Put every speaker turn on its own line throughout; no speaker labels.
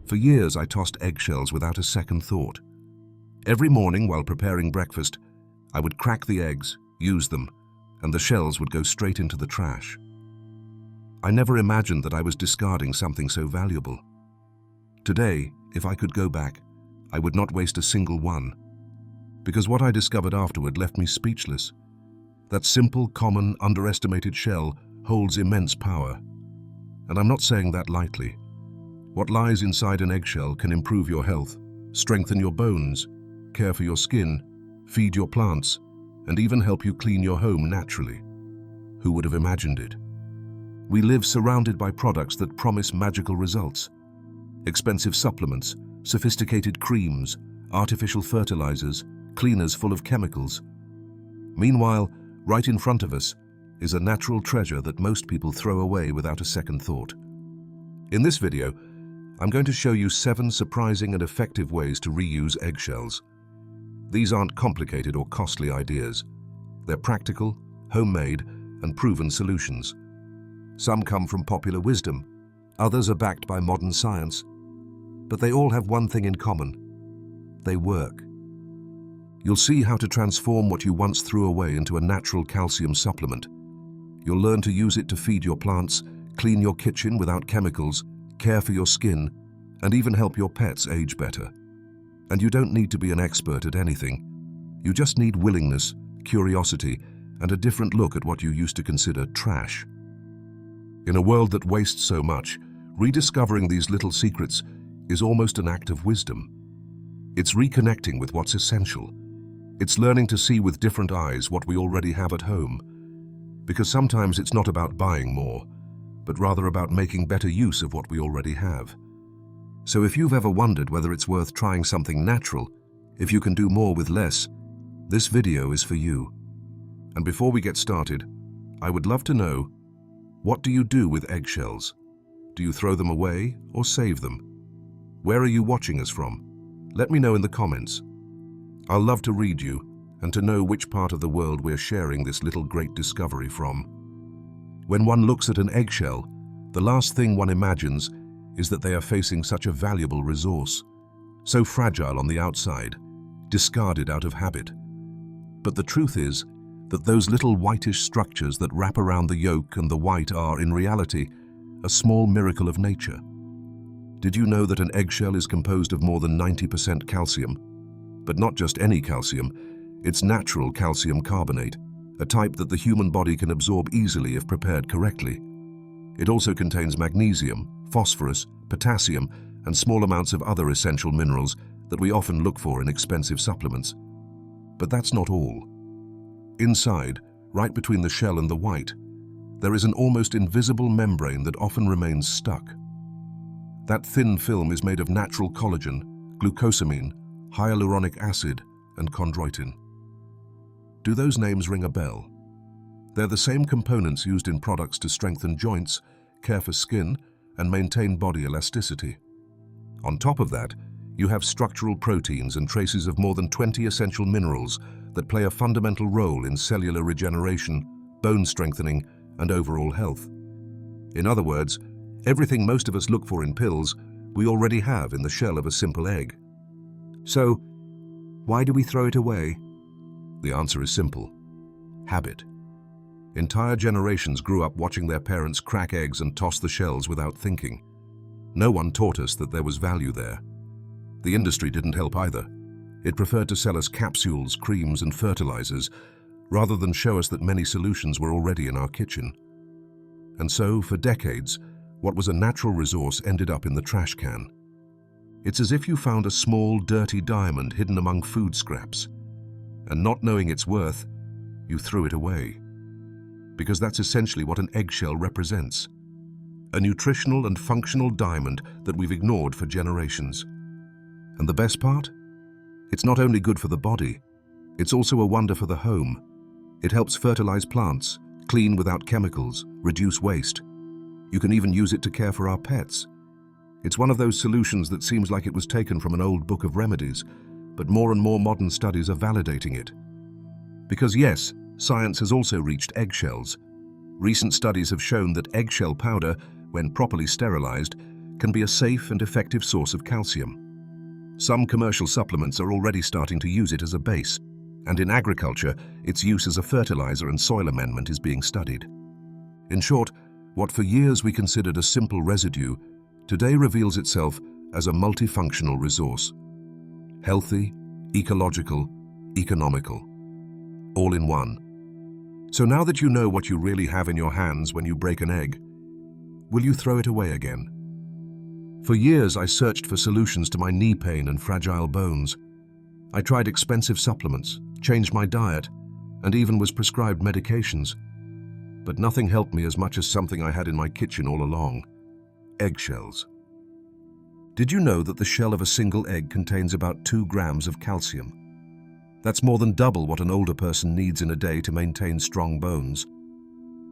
For years, I tossed eggshells without a second thought. Every morning while preparing breakfast, I would crack the eggs, use them, and the shells would go straight into the trash. I never imagined that I was discarding something so valuable. Today, if I could go back, I would not waste a single one, because what I discovered afterward left me speechless. That simple, common, underestimated shell holds immense power. And I'm not saying that lightly. What lies inside an eggshell can improve your health, strengthen your bones, care for your skin, feed your plants, and even help you clean your home naturally. Who would have imagined it? We live surrounded by products that promise magical results. Expensive supplements, sophisticated creams, artificial fertilizers, cleaners full of chemicals. Meanwhile, right in front of us is a natural treasure that most people throw away without a second thought. In this video, I'm going to show you 7 surprising and effective ways to reuse eggshells. These aren't complicated or costly ideas. They're practical, homemade, and proven solutions. Some come from popular wisdom, others are backed by modern science, but they all have one thing in common: they work. You'll see how to transform what you once threw away into a natural calcium supplement. You'll learn to use it to feed your plants, clean your kitchen without chemicals, care for your skin, and even help your pets age better. And you don't need to be an expert at anything. You just need willingness, curiosity, and a different look at what you used to consider trash. In a world that wastes so much, rediscovering these little secrets is almost an act of wisdom. It's reconnecting with what's essential. It's learning to see with different eyes what we already have at home. Because sometimes it's not about buying more, but rather about making better use of what we already have. So if you've ever wondered whether it's worth trying something natural, if you can do more with less, this video is for you. And before we get started, I would love to know, what do you do with eggshells? Do you throw them away or save them? Where are you watching us from? Let me know in the comments. I'll love to read you and to know which part of the world we're sharing this little great discovery from. When one looks at an eggshell, the last thing one imagines is that they are facing such a valuable resource, so fragile on the outside, discarded out of habit. But the truth is that those little whitish structures that wrap around the yolk and the white are, in reality, a small miracle of nature. Did you know that an eggshell is composed of more than 90% calcium? But not just any calcium, it's natural calcium carbonate, a type that the human body can absorb easily if prepared correctly. It also contains magnesium, phosphorus, potassium, and small amounts of other essential minerals that we often look for in expensive supplements. But that's not all. Inside, right between the shell and the white, there is an almost invisible membrane that often remains stuck. That thin film is made of natural collagen, glucosamine, hyaluronic acid, and chondroitin. Do those names ring a bell? They're the same components used in products to strengthen joints, care for skin, and maintain body elasticity. On top of that, you have structural proteins and traces of more than 20 essential minerals that play a fundamental role in cellular regeneration, bone strengthening, and overall health. In other words, everything most of us look for in pills, we already have in the shell of a simple egg. So, why do we throw it away? The answer is simple: habit. Entire generations grew up watching their parents crack eggs and toss the shells without thinking. No one taught us that there was value there. The industry didn't help either. It preferred to sell us capsules, creams, and fertilizers, rather than show us that many solutions were already in our kitchen. And so, for decades, what was a natural resource ended up in the trash can. It's as if you found a small, dirty diamond hidden among food scraps, and not knowing its worth, you threw it away. Because that's essentially what an eggshell represents: a nutritional and functional diamond that we've ignored for generations. And the best part? It's not only good for the body, it's also a wonder for the home. It helps fertilize plants, clean without chemicals, reduce waste. You can even use it to care for our pets. It's one of those solutions that seems like it was taken from an old book of remedies, but more and more modern studies are validating it. Because yes, science has also reached eggshells. Recent studies have shown that eggshell powder, when properly sterilized, can be a safe and effective source of calcium. Some commercial supplements are already starting to use it as a base, and in agriculture, its use as a fertilizer and soil amendment is being studied. In short, what for years we considered a simple residue, today reveals itself as a multifunctional resource. Healthy, ecological, economical, all in one. So now that you know what you really have in your hands when you break an egg, will you throw it away again? For years I searched for solutions to my knee pain and fragile bones. I tried expensive supplements, changed my diet, and even was prescribed medications. But nothing helped me as much as something I had in my kitchen all along: eggshells. Did you know that the shell of a single egg contains about 2 grams of calcium? That's more than double what an older person needs in a day to maintain strong bones.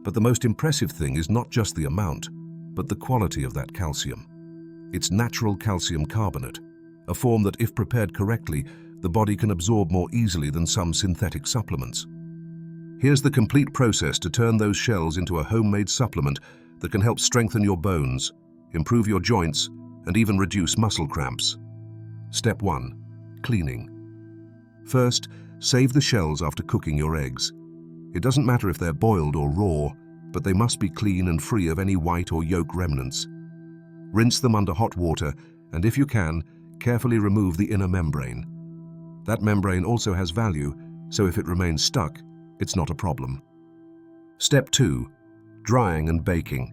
But the most impressive thing is not just the amount, but the quality of that calcium. It's natural calcium carbonate, a form that, if prepared correctly, the body can absorb more easily than some synthetic supplements. Here's the complete process to turn those shells into a homemade supplement that can help strengthen your bones, improve your joints, and even reduce muscle cramps. Step 1. Cleaning. First, save the shells after cooking your eggs. It doesn't matter if they're boiled or raw, but they must be clean and free of any white or yolk remnants. Rinse them under hot water, and if you can, carefully remove the inner membrane. That membrane also has value, so if it remains stuck, it's not a problem. Step 2. Drying and baking.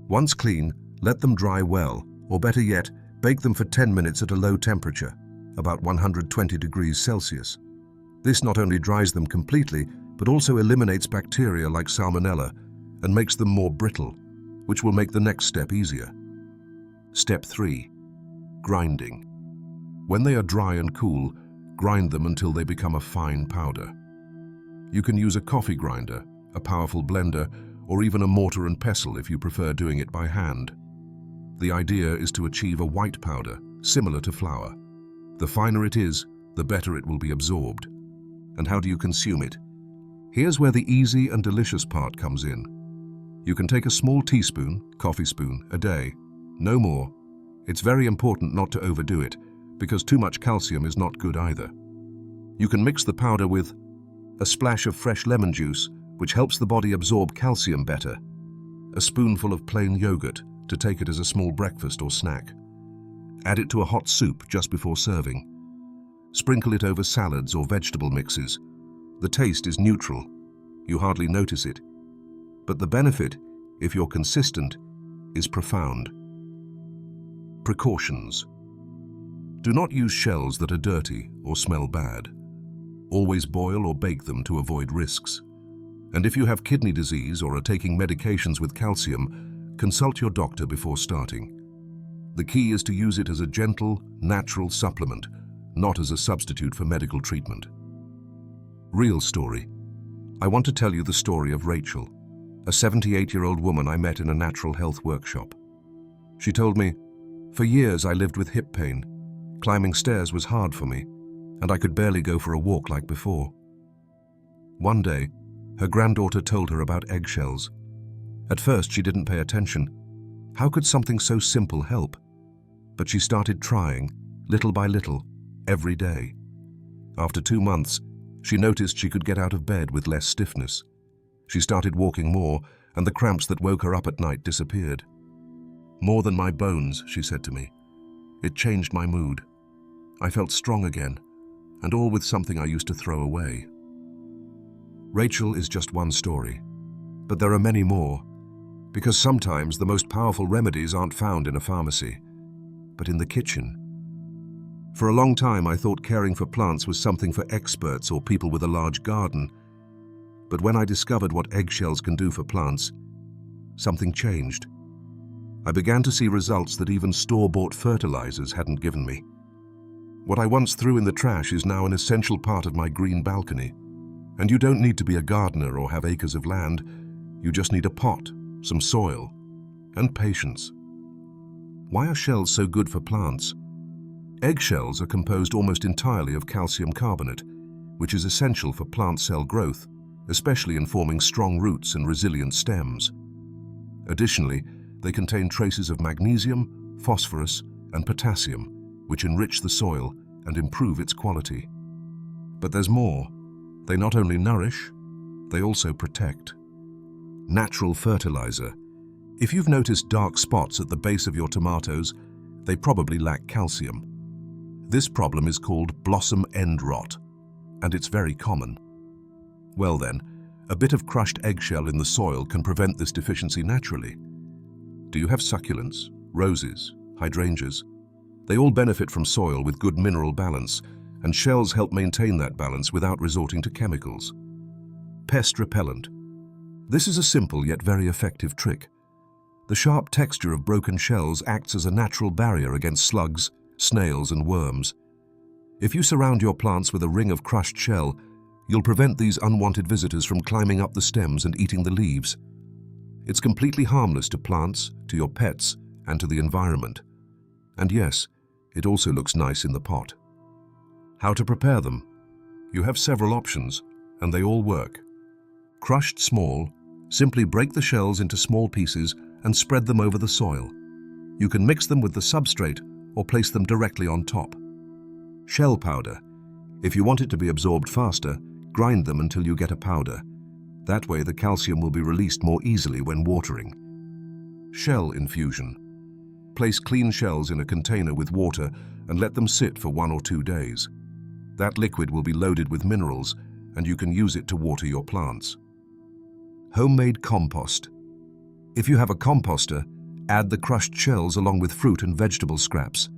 Once clean, let them dry well, or better yet, bake them for 10 minutes at a low temperature, about 120 degrees Celsius. This not only dries them completely, but also eliminates bacteria like salmonella and makes them more brittle, which will make the next step easier. Step 3. Grinding. When they are dry and cool, grind them until they become a fine powder. You can use a coffee grinder, a powerful blender, or even a mortar and pestle if you prefer doing it by hand. The idea is to achieve a white powder, similar to flour. The finer it is, the better it will be absorbed. And how do you consume it? Here's where the easy and delicious part comes in. You can take a small teaspoon, coffee spoon, a day. No more. It's very important not to overdo it, because too much calcium is not good either. You can mix the powder with a splash of fresh lemon juice, which helps the body absorb calcium better, a spoonful of plain yogurt to take it as a small breakfast or snack. Add it to a hot soup just before serving. Sprinkle it over salads or vegetable mixes. The taste is neutral. You hardly notice it. But the benefit, if you're consistent, is profound. Precautions. Do not use shells that are dirty or smell bad. Always boil or bake them to avoid risks. And if you have kidney disease or are taking medications with calcium, consult your doctor before starting. The key is to use it as a gentle, natural supplement, not as a substitute for medical treatment. Real story. I want to tell you the story of Rachel, a 78-year-old woman I met in a natural health workshop. She told me, "For years I lived with hip pain. Climbing stairs was hard for me, and I could barely go for a walk like before." One day, her granddaughter told her about eggshells. At first, she didn't pay attention. How could something so simple help? But she started trying, little by little, every day. After 2 months, she noticed she could get out of bed with less stiffness. She started walking more, and the cramps that woke her up at night disappeared. "More than my bones," she said to me. "It changed my mood. I felt strong again, and all with something I used to throw away." Rachel is just one story, but there are many more, because sometimes the most powerful remedies aren't found in a pharmacy, but in the kitchen. For a long time, I thought caring for plants was something for experts or people with a large garden. But when I discovered what eggshells can do for plants, something changed. I began to see results that even store-bought fertilizers hadn't given me. What I once threw in the trash is now an essential part of my green balcony. And you don't need to be a gardener or have acres of land. You just need a pot, some soil, and patience. Why are shells so good for plants? Eggshells are composed almost entirely of calcium carbonate, which is essential for plant cell growth, especially in forming strong roots and resilient stems. Additionally, they contain traces of magnesium, phosphorus, and potassium, which enrich the soil and improve its quality. But there's more. They not only nourish, they also protect. Natural fertilizer. If you've noticed dark spots at the base of your tomatoes, they probably lack calcium. This problem is called blossom end rot, and it's very common. Well then, a bit of crushed eggshell in the soil can prevent this deficiency naturally. Do you have succulents, roses, hydrangeas? They all benefit from soil with good mineral balance, and shells help maintain that balance without resorting to chemicals. Pest repellent. This is a simple yet very effective trick. The sharp texture of broken shells acts as a natural barrier against slugs, snails, and worms. If you surround your plants with a ring of crushed shell, you'll prevent these unwanted visitors from climbing up the stems and eating the leaves. It's completely harmless to plants, to your pets, and to the environment. And yes, it also looks nice in the pot. How to prepare them? You have several options, and they all work. Crushed small, simply break the shells into small pieces and spread them over the soil. You can mix them with the substrate or place them directly on top. Shell powder. If you want it to be absorbed faster, grind them until you get a powder. That way the calcium will be released more easily when watering. Shell infusion. Place clean shells in a container with water and let them sit for 1 or 2 days. That liquid will be loaded with minerals and you can use it to water your plants. Homemade compost. If you have a composter, add the crushed shells along with fruit and vegetable scraps.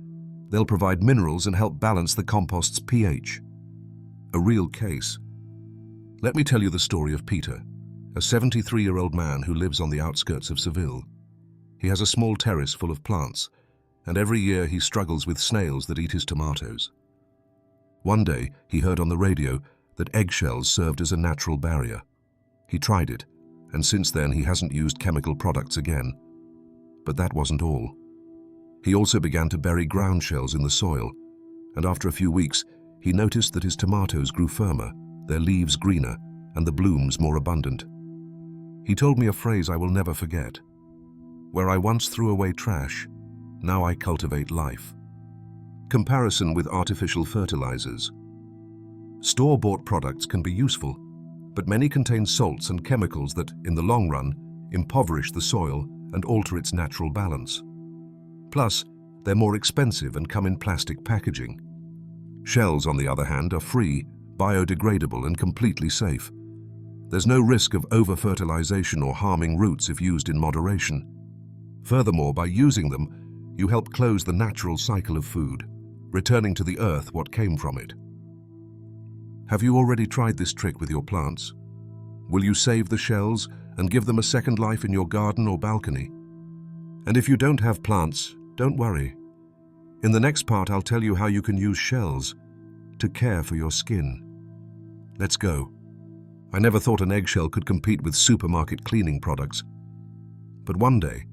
They'll provide minerals and help balance the compost's pH. A real case. Let me tell you the story of Peter, a 73-year-old man who lives on the outskirts of Seville. He has a small terrace full of plants, and every year he struggles with snails that eat his tomatoes. One day, he heard on the radio that eggshells served as a natural barrier. He tried it, and since then he hasn't used chemical products again. But that wasn't all. He also began to bury ground shells in the soil, and after a few weeks, he noticed that his tomatoes grew firmer, their leaves greener, and the blooms more abundant. He told me a phrase I will never forget. Where I once threw away trash, now I cultivate life. Comparison with artificial fertilizers. Store-bought products can be useful, but many contain salts and chemicals that, in the long run, impoverish the soil and alter its natural balance. Plus, they're more expensive and come in plastic packaging. Shells, on the other hand, are free, biodegradable, and completely safe. There's no risk of over-fertilization or harming roots if used in moderation. Furthermore, by using them, you help close the natural cycle of food, returning to the earth what came from it. Have you already tried this trick with your plants? Will you save the shells and give them a second life in your garden or balcony? And if you don't have plants, don't worry. In the next part, I'll tell you how you can use shells to care for your skin. Let's go. I never thought an eggshell could compete with supermarket cleaning products. But one day,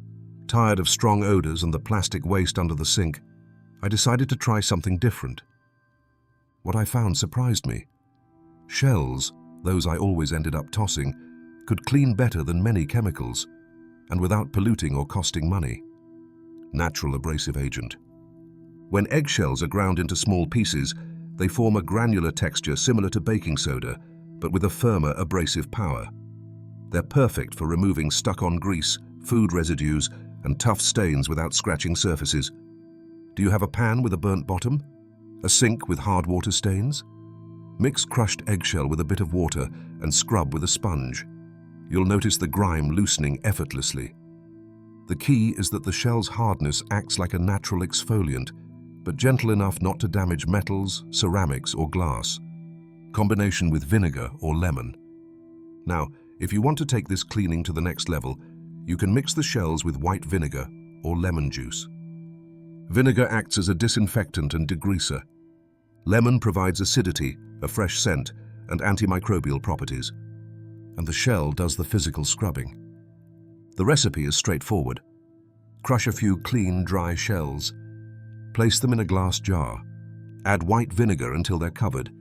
tired of strong odors and the plastic waste under the sink, I decided to try something different. What I found surprised me. Shells, those I always ended up tossing, could clean better than many chemicals, and without polluting or costing money. Natural abrasive agent. When eggshells are ground into small pieces, they form a granular texture similar to baking soda, but with a firmer abrasive power. They're perfect for removing stuck-on grease, food residues, and tough stains without scratching surfaces. Do you have a pan with a burnt bottom? A sink with hard water stains? Mix crushed eggshell with a bit of water and scrub with a sponge. You'll notice the grime loosening effortlessly. The key is that the shell's hardness acts like a natural exfoliant, but gentle enough not to damage metals, ceramics, or glass. Combination with vinegar or lemon. Now, if you want to take this cleaning to the next level, you can mix the shells with white vinegar or lemon juice. Vinegar acts as a disinfectant and degreaser. Lemon provides acidity, a fresh scent, and antimicrobial properties. And the shell does the physical scrubbing. The recipe is straightforward. Crush a few clean, dry shells. Place them in a glass jar. Add white vinegar until they're covered.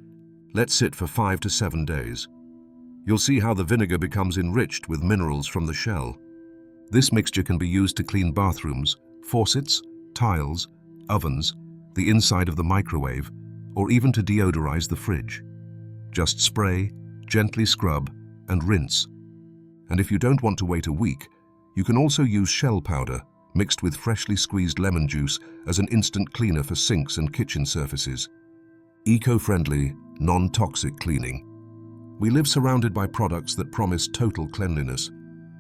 Let sit for 5 to 7 days. You'll see how the vinegar becomes enriched with minerals from the shell. This mixture can be used to clean bathrooms, faucets, tiles, ovens, the inside of the microwave, or even to deodorize the fridge. Just spray, gently scrub, and rinse. And if you don't want to wait a week, you can also use shell powder mixed with freshly squeezed lemon juice as an instant cleaner for sinks and kitchen surfaces. Eco-friendly, non-toxic cleaning. We live surrounded by products that promise total cleanliness,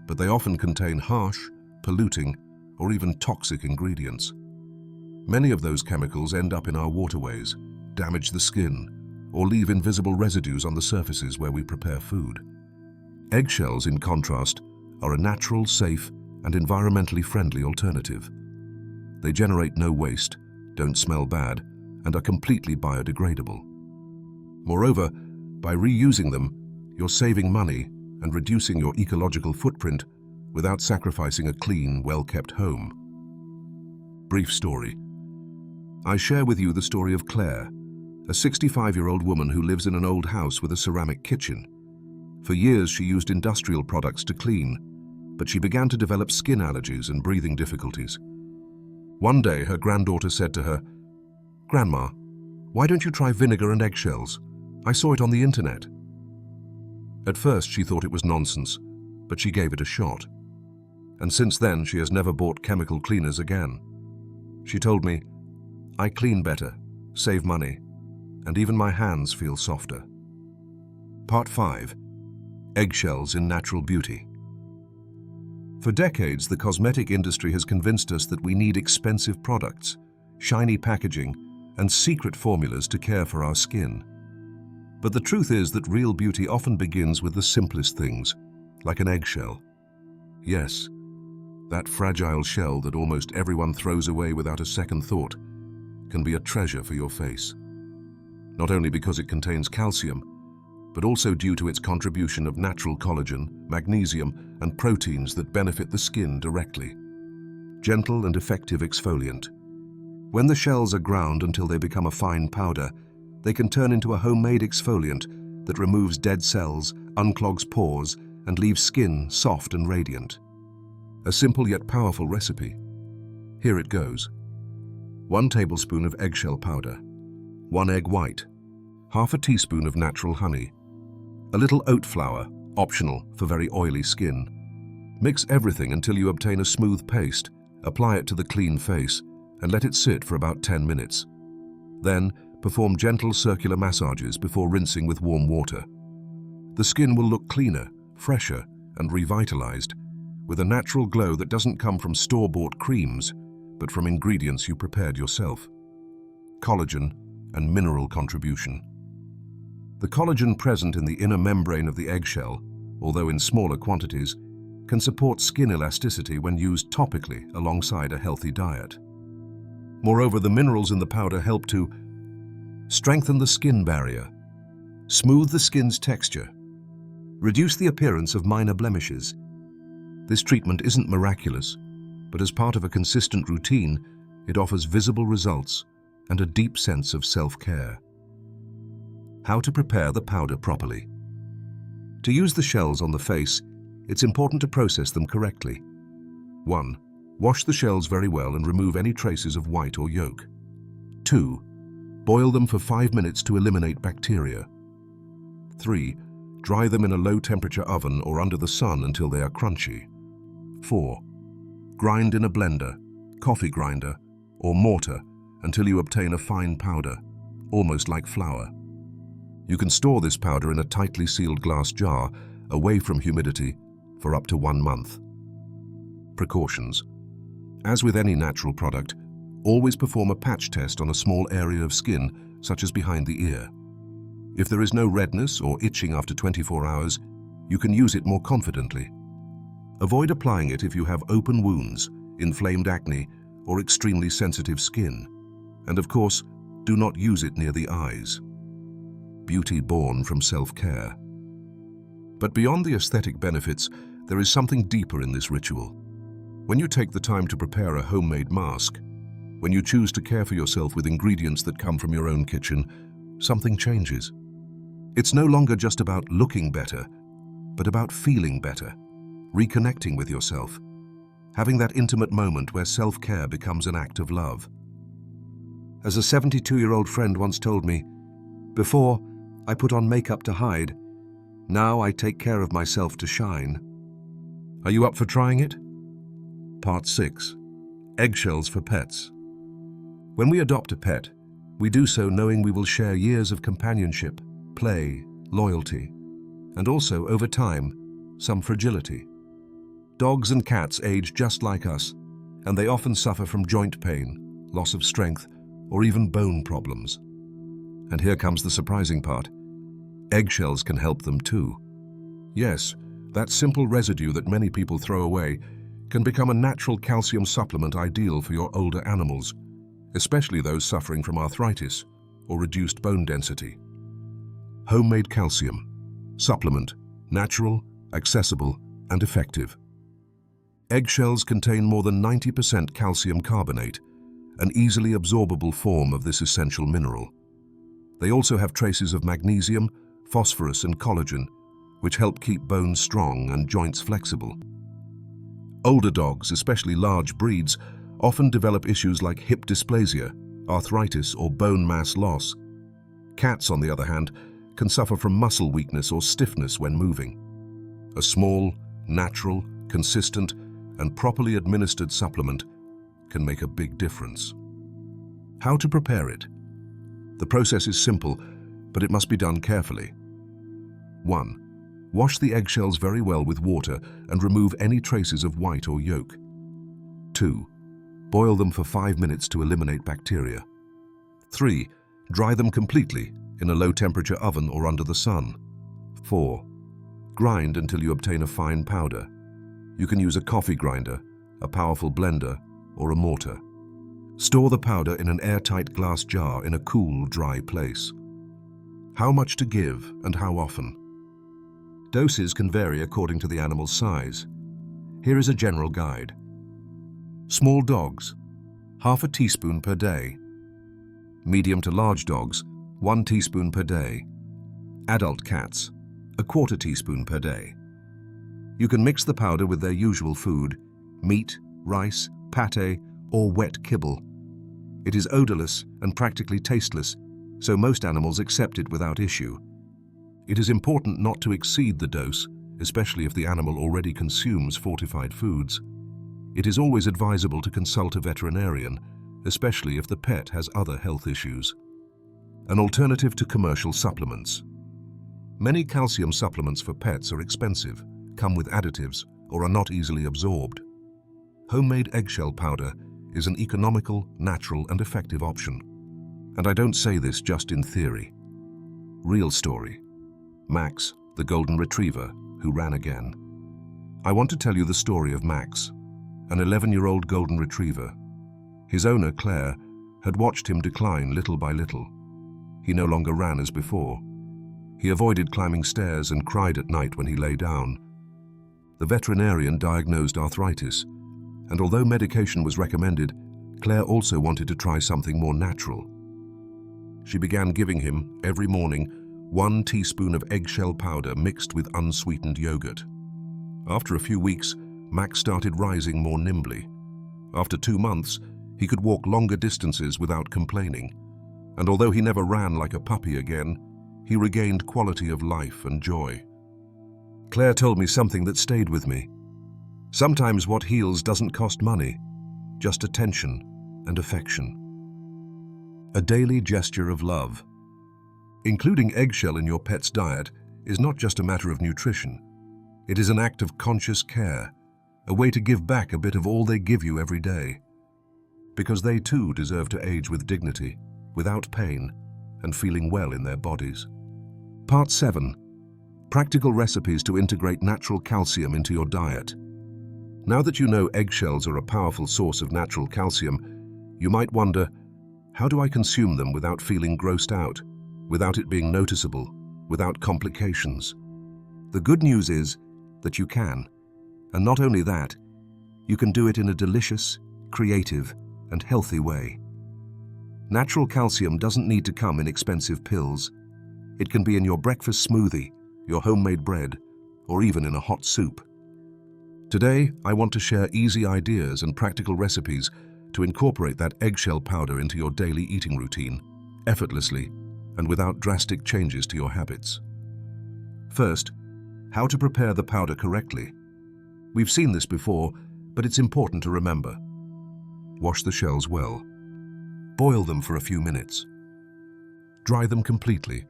but they often contain harsh, polluting, or even toxic ingredients. Many of those chemicals end up in our waterways, damage the skin, or leave invisible residues on the surfaces where we prepare food. Eggshells, in contrast, are a natural, safe, and environmentally friendly alternative. They generate no waste, don't smell bad, and are completely biodegradable. Moreover, by reusing them, you're saving money and reducing your ecological footprint without sacrificing a clean, well-kept home. Brief story. I share with you the story of Claire, a 65-year-old woman who lives in an old house with a ceramic kitchen. For years, she used industrial products to clean, but she began to develop skin allergies and breathing difficulties. One day, her granddaughter said to her, "Grandma, why don't you try vinegar and eggshells? I saw it on the internet." At first, she thought it was nonsense, but she gave it a shot. And since then, she has never bought chemical cleaners again. She told me, "I clean better, save money, and even my hands feel softer." Part 5. Eggshells in Natural Beauty. For decades, the cosmetic industry has convinced us that we need expensive products, shiny packaging, and secret formulas to care for our skin. But the truth is that real beauty often begins with the simplest things, like an eggshell. Yes, that fragile shell that almost everyone throws away without a second thought can be a treasure for your face. Not only because it contains calcium, but also due to its contribution of natural collagen, magnesium, and proteins that benefit the skin directly. Gentle and effective exfoliant. When the shells are ground until they become a fine powder, they can turn into a homemade exfoliant that removes dead cells, unclogs pores, and leaves skin soft and radiant. A simple yet powerful recipe. Here it goes. 1 tablespoon of eggshell powder, 1 egg white, half a teaspoon of natural honey, a little oat flour, optional for very oily skin. Mix everything until you obtain a smooth paste, apply it to the clean face, and let it sit for about 10 minutes. Then, perform gentle circular massages before rinsing with warm water. The skin will look cleaner, fresher, and revitalized, with a natural glow that doesn't come from store-bought creams, but from ingredients you prepared yourself. Collagen and mineral contribution. The collagen present in the inner membrane of the eggshell, although in smaller quantities, can support skin elasticity when used topically alongside a healthy diet. Moreover, the minerals in the powder help to strengthen the skin barrier, smooth the skin's texture, reduce the appearance of minor blemishes. This treatment isn't miraculous, but as part of a consistent routine, it offers visible results and a deep sense of self-care. How to prepare the powder properly. To use the shells on the face, it's important to process them correctly. 1. Wash the shells very well and remove any traces of white or yolk. 2. Boil them for 5 minutes to eliminate bacteria. 3. Dry them in a low-temperature oven or under the sun until they are crunchy. 4. Grind in a blender, coffee grinder, or mortar until you obtain a fine powder, almost like flour. You can store this powder in a tightly sealed glass jar, away from humidity, for up to 1 month. Precautions. As with any natural product, always perform a patch test on a small area of skin, such as behind the ear. If there is no redness or itching after 24 hours, you can use it more confidently. Avoid applying it if you have open wounds, inflamed acne, or extremely sensitive skin. And of course, do not use it near the eyes. Beauty born from self-care. But beyond the aesthetic benefits, there is something deeper in this ritual. When you take the time to prepare a homemade mask, when you choose to care for yourself with ingredients that come from your own kitchen, something changes. It's no longer just about looking better, but about feeling better, reconnecting with yourself. having that intimate moment where self-care becomes an act of love. As a 72-year-old friend once told me, "Before, I put on makeup to hide. Now I take care of myself to shine." Are you up for trying it? Part 6. Eggshells for pets. When we adopt a pet, we do so knowing we will share years of companionship, play, loyalty, and also, over time, some fragility. Dogs and cats age just like us, and they often suffer from joint pain, loss of strength, or even bone problems. And here comes the surprising part. Eggshells can help them too. Yes, that simple residue that many people throw away can become a natural calcium supplement ideal for your older animals, especially those suffering from arthritis or reduced bone density. Homemade calcium. Supplement. Natural, accessible, and effective. Eggshells contain more than 90% calcium carbonate, an easily absorbable form of this essential mineral. They also have traces of magnesium, phosphorus, and collagen, which help keep bones strong and joints flexible. Older dogs, especially large breeds, often develop issues like hip dysplasia, arthritis, or bone mass loss. Cats, on the other hand, can suffer from muscle weakness or stiffness when moving. A small, natural, consistent, and properly administered supplement can make a big difference. How to prepare it? The process is simple, but it must be done carefully. 1. Wash the eggshells very well with water and remove any traces of white or yolk. 2. Boil them for 5 minutes to eliminate bacteria. 3. Dry them completely in a low-temperature oven or under the sun. 4. Grind until you obtain a fine powder. You can use a coffee grinder, a powerful blender, or a mortar. Store the powder in an airtight glass jar in a cool, dry place. How much to give and how often? Doses can vary according to the animal's size. Here is a general guide. Small dogs, half a teaspoon per day. Medium to large dogs, 1 teaspoon per day. Adult cats, a quarter teaspoon per day. You can mix the powder with their usual food, meat, rice, pâté, or wet kibble. It is odorless and practically tasteless, so most animals accept it without issue. It is important not to exceed the dose, especially if the animal already consumes fortified foods. It is always advisable to consult a veterinarian, especially if the pet has other health issues. An alternative to commercial supplements. Many calcium supplements for pets are expensive, come with additives, or are not easily absorbed. Homemade eggshell powder is an economical, natural, and effective option. And I don't say this just in theory. Real story. Max, the golden retriever, who ran again. I want to tell you the story of Max, an 11-year-old golden retriever. His owner, Claire, had watched him decline little by little. He no longer ran as before. He avoided climbing stairs and cried at night when he lay down. The veterinarian diagnosed arthritis, and although medication was recommended, Claire also wanted to try something more natural. She began giving him, every morning, 1 teaspoon of eggshell powder mixed with unsweetened yogurt. After a few weeks, Max started rising more nimbly. After 2 months, he could walk longer distances without complaining, and although he never ran like a puppy again, he regained quality of life and joy. Claire told me something that stayed with me. Sometimes what heals doesn't cost money, just attention and affection. A daily gesture of love. Including eggshell in your pet's diet is not just a matter of nutrition. It is an act of conscious care, a way to give back a bit of all they give you every day. Because they too deserve to age with dignity, without pain, and feeling well in their bodies. Part 7. Practical recipes to integrate natural calcium into your diet. Now that you know eggshells are a powerful source of natural calcium, you might wonder, how do I consume them without feeling grossed out, without it being noticeable, without complications? The good news is that you can. And not only that, you can do it in a delicious, creative, and healthy way. Natural calcium doesn't need to come in expensive pills. It can be in your breakfast smoothie, your homemade bread, or even in a hot soup. Today, I want to share easy ideas and practical recipes to incorporate that eggshell powder into your daily eating routine, effortlessly and without drastic changes to your habits. First, how to prepare the powder correctly. We've seen this before, but it's important to remember. Wash the shells well. Boil them for a few minutes. Dry them completely.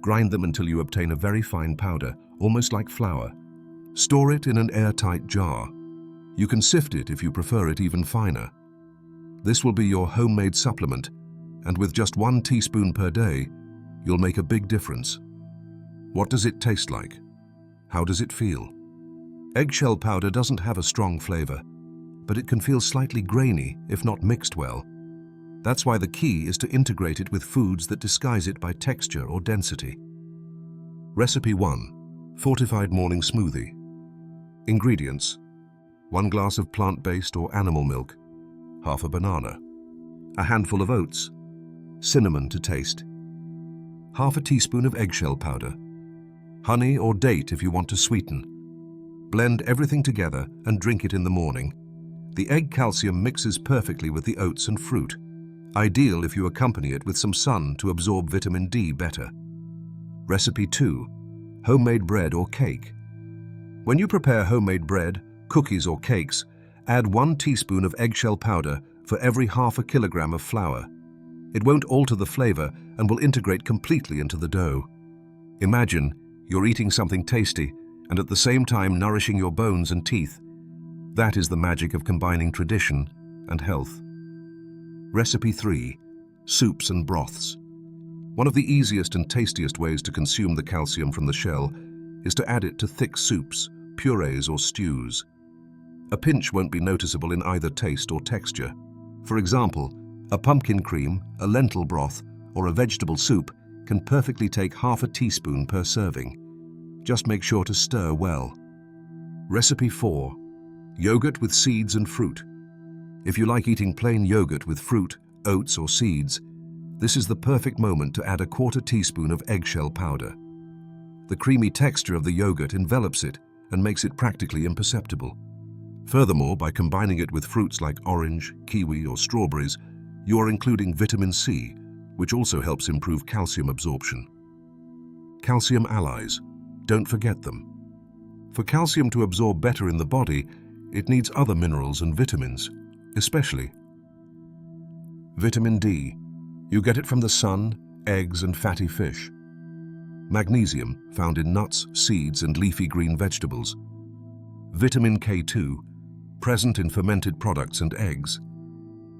Grind them until you obtain a very fine powder, almost like flour. Store it in an airtight jar. You can sift it if you prefer it even finer. This will be your homemade supplement, and with just 1 teaspoon per day, you'll make a big difference. What does it taste like? How does it feel? Eggshell powder doesn't have a strong flavor, but it can feel slightly grainy if not mixed well. That's why the key is to integrate it with foods that disguise it by texture or density. Recipe 1. Fortified morning smoothie. Ingredients: 1 glass of plant-based or animal milk, half a banana, a handful of oats, cinnamon to taste, half a teaspoon of eggshell powder, honey or date if you want to sweeten. Blend everything together and drink it in the morning. The egg calcium mixes perfectly with the oats and fruit, ideal if you accompany it with some sun to absorb vitamin D better. Recipe 2. Homemade bread or cake. When you prepare homemade bread, cookies or cakes, add 1 teaspoon of eggshell powder for every half a kilogram of flour. It won't alter the flavor and will integrate completely into the dough. Imagine you're eating something tasty and at the same time nourishing your bones and teeth. That is the magic of combining tradition and health. Recipe 3. Soups and broths. One of the easiest and tastiest ways to consume the calcium from the shell is to add it to thick soups, purees or stews. A pinch won't be noticeable in either taste or texture. For example, a pumpkin cream, a lentil broth, or a vegetable soup can perfectly take half a teaspoon per serving. Just make sure to stir well. Recipe 4. Yogurt with seeds and fruit. If you like eating plain yogurt with fruit, oats, or seeds, this is the perfect moment to add a 1/4 teaspoon of eggshell powder. The creamy texture of the yogurt envelops it and makes it practically imperceptible. Furthermore, by combining it with fruits like orange, kiwi, or strawberries, you are including vitamin C, which also helps improve calcium absorption. Calcium allies. Don't forget them. For calcium to absorb better in the body, it needs other minerals and vitamins, especially vitamin D. You get it from the sun, eggs, and fatty fish. Magnesium, found in nuts, seeds, and leafy green vegetables. Vitamin K2, present in fermented products and eggs.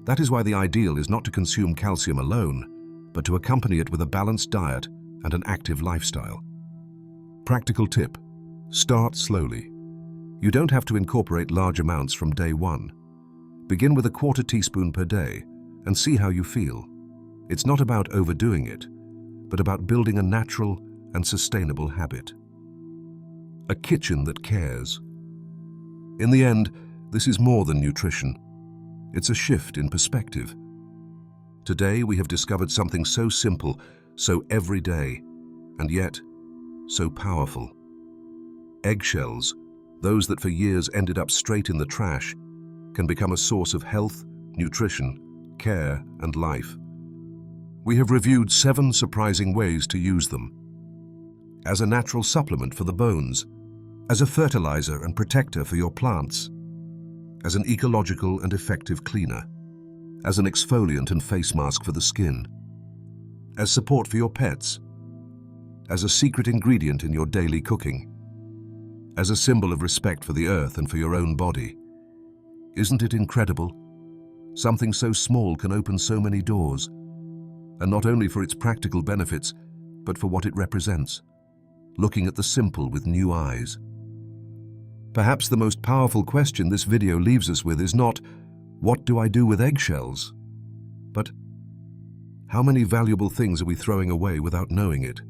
That is why the ideal is not to consume calcium alone, but to accompany it with a balanced diet and an active lifestyle. Practical tip: start slowly. You don't have to incorporate large amounts from day 1. Begin with a 1/4 teaspoon per day and see how you feel. It's not about overdoing it, but about building a natural and sustainable habit. A kitchen that cares. In the end, this is more than nutrition. It's a shift in perspective. Today we have discovered something so simple, so everyday, and yet so powerful. Eggshells, those that for years ended up straight in the trash, can become a source of health, nutrition, care, and life. We have reviewed 7 surprising ways to use them. As a natural supplement for the bones, as a fertilizer and protector for your plants, as an ecological and effective cleaner, as an exfoliant and face mask for the skin, as support for your pets, as a secret ingredient in your daily cooking, as a symbol of respect for the earth and for your own body. Isn't it incredible? Something so small can open so many doors, and not only for its practical benefits, but for what it represents, looking at the simple with new eyes. Perhaps the most powerful question this video leaves us with is not, what do I do with eggshells? But, how many valuable things are we throwing away without knowing it?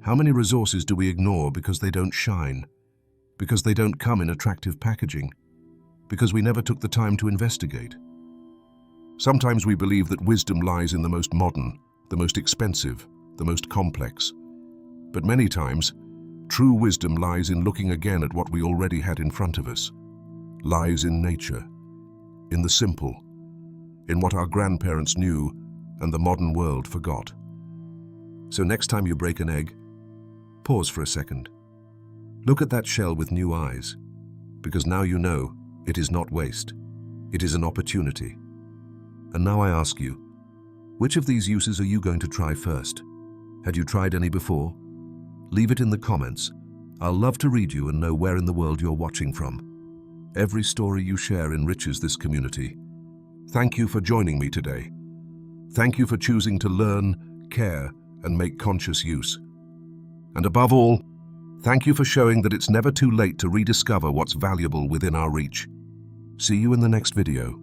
How many resources do we ignore because they don't shine? Because they don't come in attractive packaging? Because we never took the time to investigate? Sometimes we believe that wisdom lies in the most modern, the most expensive, the most complex. But many times, true wisdom lies in looking again at what we already had in front of us. Lies in nature, in the simple, in what our grandparents knew and the modern world forgot. So next time you break an egg, pause for a second. Look at that shell with new eyes, because now you know it is not waste. It is an opportunity. And now I ask you, which of these uses are you going to try first? Had you tried any before? Leave it in the comments. I'll love to read you and know where in the world you're watching from. Every story you share enriches this community. Thank you for joining me today. Thank you for choosing to learn, care, and make conscious use. And above all, thank you for showing that it's never too late to rediscover what's valuable within our reach. See you in the next video.